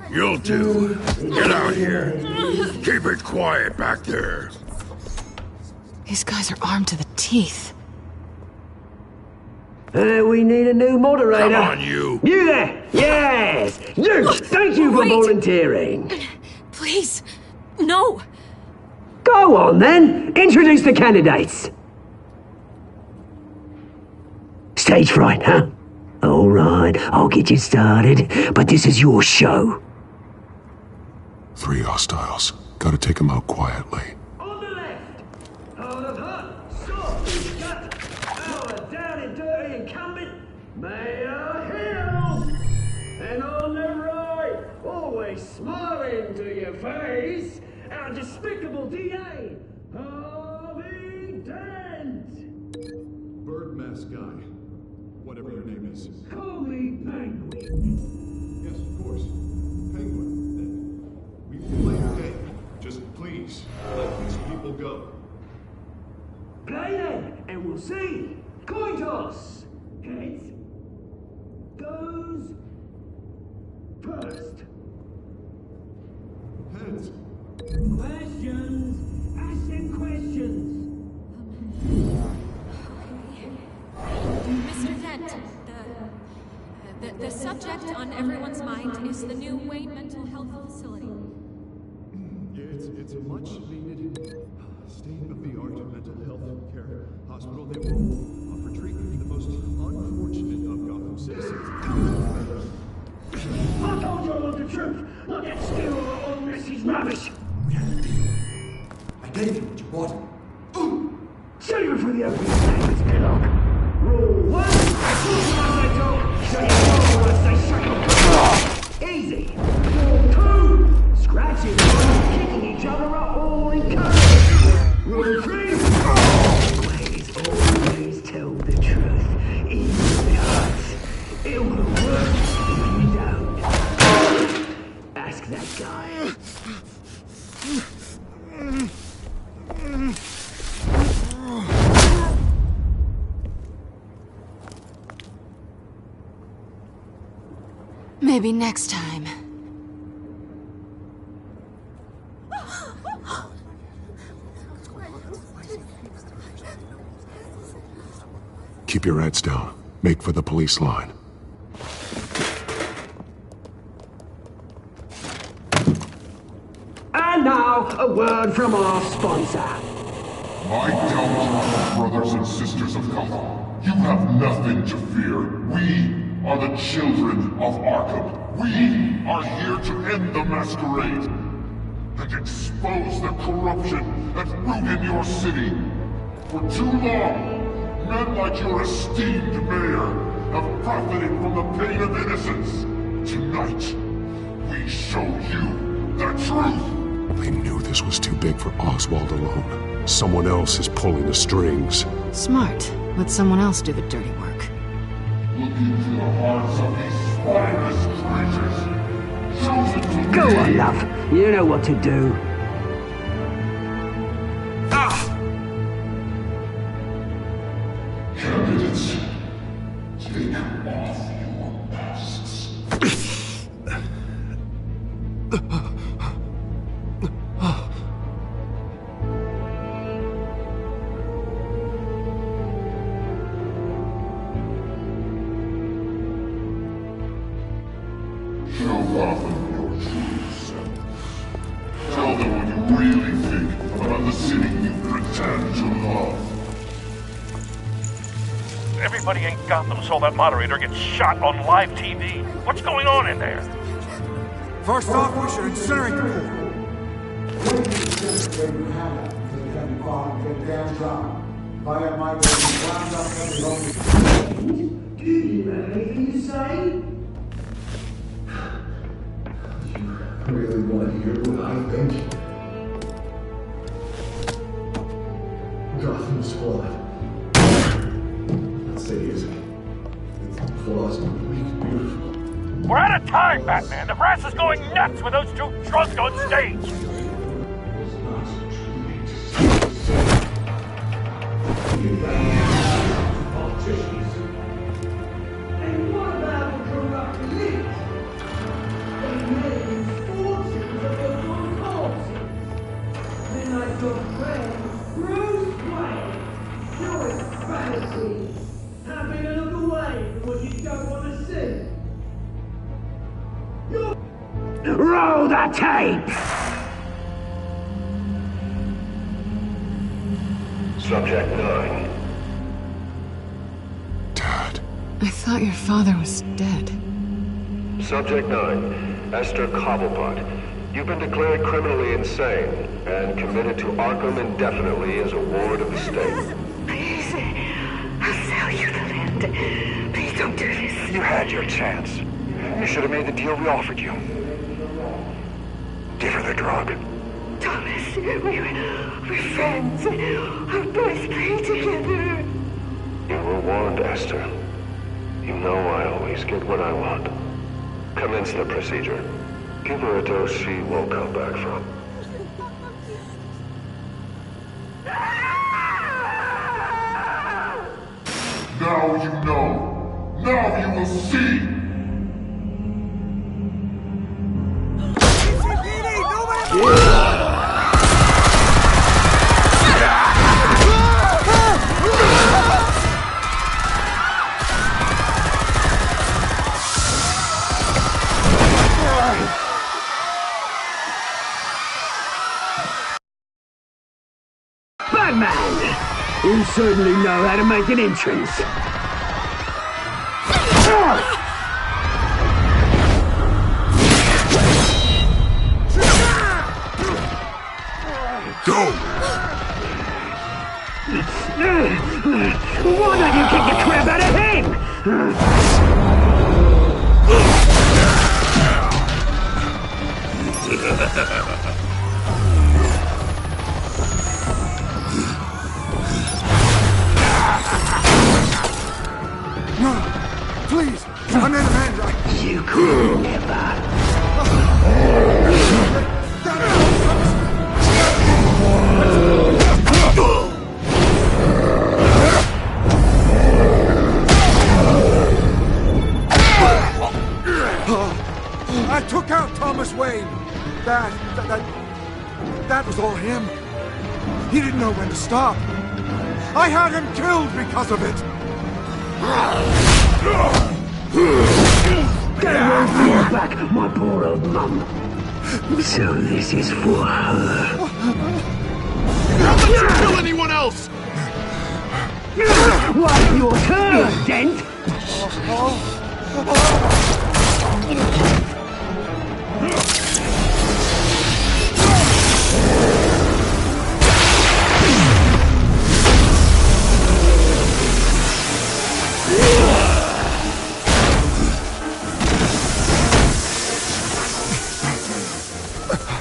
You'll do. Get out here. Keep it quiet back there. These guys are armed to the teeth. We need a new moderator. Come on, you. You there? Yes! You! Thank you for volunteering. Please, no. Go on, then. Introduce the candidates. Stage fright, huh? All right, I'll get you started, but this is your show. 3 hostiles. Gotta take them out quietly. On the left, out of hut, soft, gut, our down and dirty incumbent, Mayor Hill. And on the right, always smiling to your face, our despicable DA, Harvey Dent. Bird mask guy. Whatever your name is. Call me Penguin. Yes, of course. Penguin. We can play your game. Just please, let these people go. Play then, and we'll see. Coin toss. Heads goes first. Heads. Questions. Ask them questions. Mr. Dent, the subject on everyone's mind is the new Wayne Mental Health Facility. Yeah, it's a much-needed, state-of-the-art mental health care hospital. They will offer treatment for the most unfortunate of Gotham citizens. I told you all the truth. Not that still old Messie's rubbish. I gave you what you wanted. Save it for the opening statements, Kellogg. Rule 1, talk when I say talk, shut your mouth when I say shut your mouth. Easy. Rule 2, scratching and kicking each other are all encouraged. Rule 3, always tell the truth. Even if it hurts, it will work when you don't. Ask that guy. Maybe next time. Keep your heads down. Make for the police line. And now, a word from our sponsor. My Telltale brothers and sisters of Gotham, you have nothing to fear. We are the children of Arkham. We are here to end the masquerade and expose the corruption that ruined your city. For too long, men like your esteemed mayor have profited from the pain of innocence. Tonight, we show you the truth. They knew this was too big for Oswald alone. Someone else is pulling the strings. Smart. Let someone else do the dirty work. Look into the hearts of these spineless creatures. Chosen to Go on, love. You know what to do. Candidates, take off your masks. Show Gotham your true self. Tell them what you really think about the city you pretend to love. Everybody in Gotham saw that moderator get shot on live TV. What's going on in there? First off, we should incinerate the Do you have anything to say? I really want to hear what I think. Gotham's flawed. Let's say it isn't. Its flaws make beautiful. We're out of time, Batman. The brass is going nuts with those two drunks on stage. politicians? And what about the corrupt elite? They made fortunes of their own causes. Then I your friend, Bruce Wayne. You're a fantasy. Having a look away from what you don't want to see. Roll the tape! Subject 9. I thought your father was dead. Subject 9. Esther Cobblepot. You've been declared criminally insane and committed to Arkham indefinitely as a ward of the state. Please, I'll sell you the land. Please don't do this. You had your chance. You should have made the deal we offered you. Give her the drug. Thomas, we're friends. Our boys play together. You were warned, Esther. You know I always get what I want. Commence the procedure. Give her a dose she won't come back from. Now you know. Now you will see. Batman! You certainly know how to make an entrance. Go! Why don't you kick the crap out of him? No! Please! I'm in a man! You could never. I took out Thomas Wayne. That was all him. He didn't know when to stop. I had him killed because of it. Get away from your back, my poor old mum. So this is for her. Don't let you kill anyone else! What's your turn, Dent?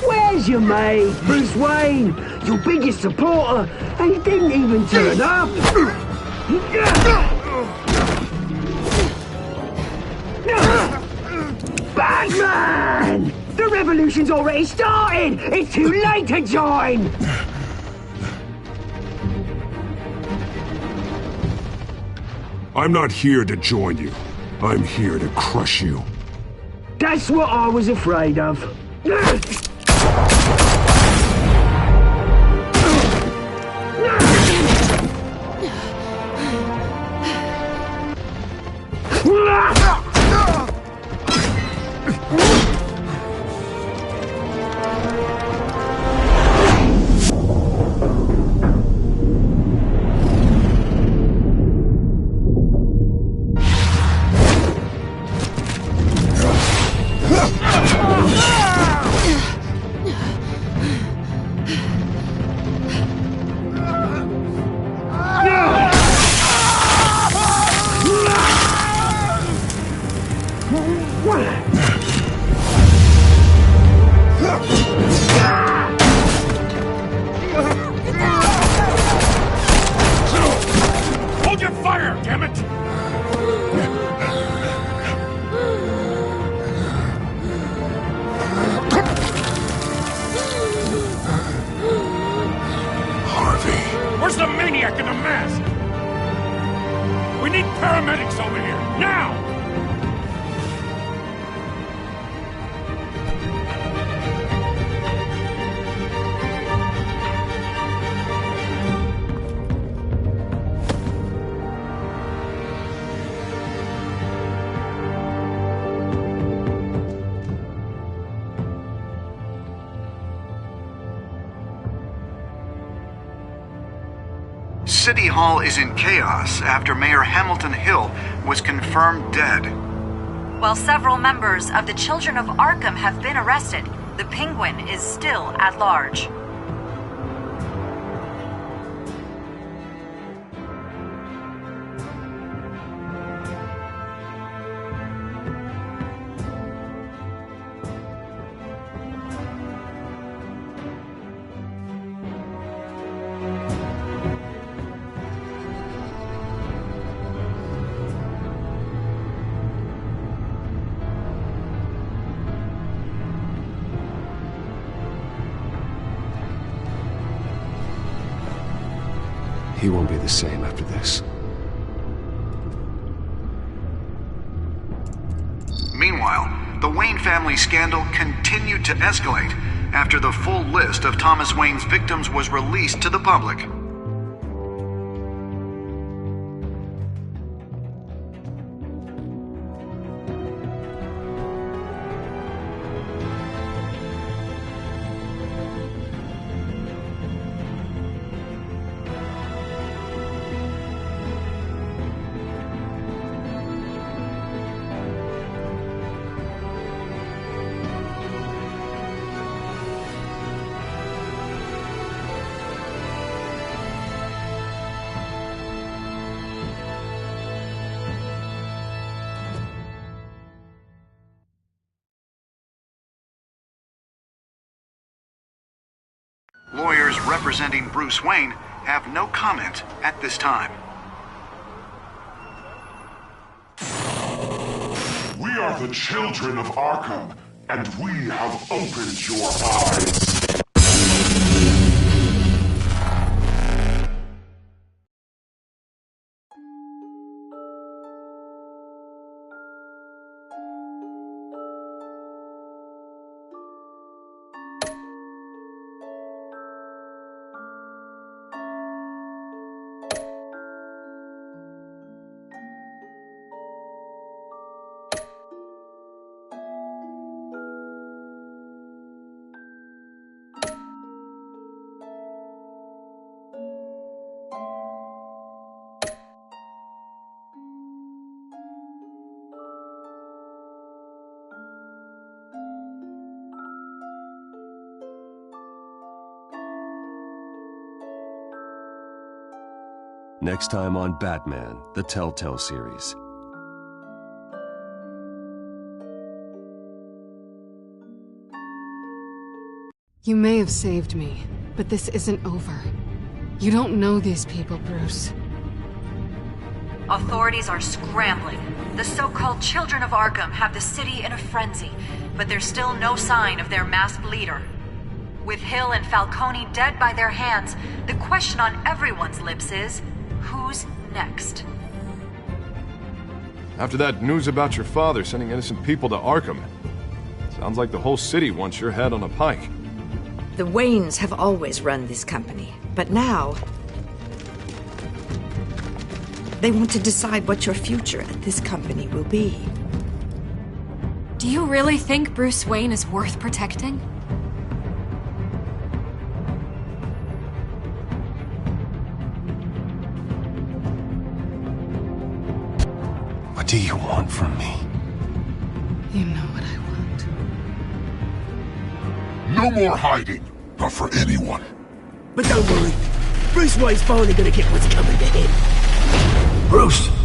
Where's your mate, Bruce Wayne? Your biggest supporter, and he didn't even turn up. Batman! The revolution's already started! It's too late to join! I'm not here to join you. I'm here to crush you. That's what I was afraid of. City Hall is in chaos after Mayor Hamilton Hill was confirmed dead. While several members of the Children of Arkham have been arrested, the Penguin is still at large. He won't be the same after this. Meanwhile, the Wayne family scandal continued to escalate after the full list of Thomas Wayne's victims was released to the public. Lawyers representing Bruce Wayne have no comment at this time. We are the children of Arkham, and we have opened your eyes. Next time on Batman, the Telltale series. You may have saved me, but this isn't over. You don't know these people, Bruce. Authorities are scrambling. The so-called Children of Arkham have the city in a frenzy, but there's still no sign of their masked leader. With Hill and Falcone dead by their hands, the question on everyone's lips is, who's next? After that news about your father sending innocent people to Arkham, sounds like the whole city wants your head on a pike. The Waynes have always run this company, but now they want to decide what your future at this company will be. Do you really think Bruce Wayne is worth protecting? What do you want from me? You know what I No want. more hiding, not for anyone. But don't worry, Bruce Wayne's finally gonna get what's coming to him. Bruce!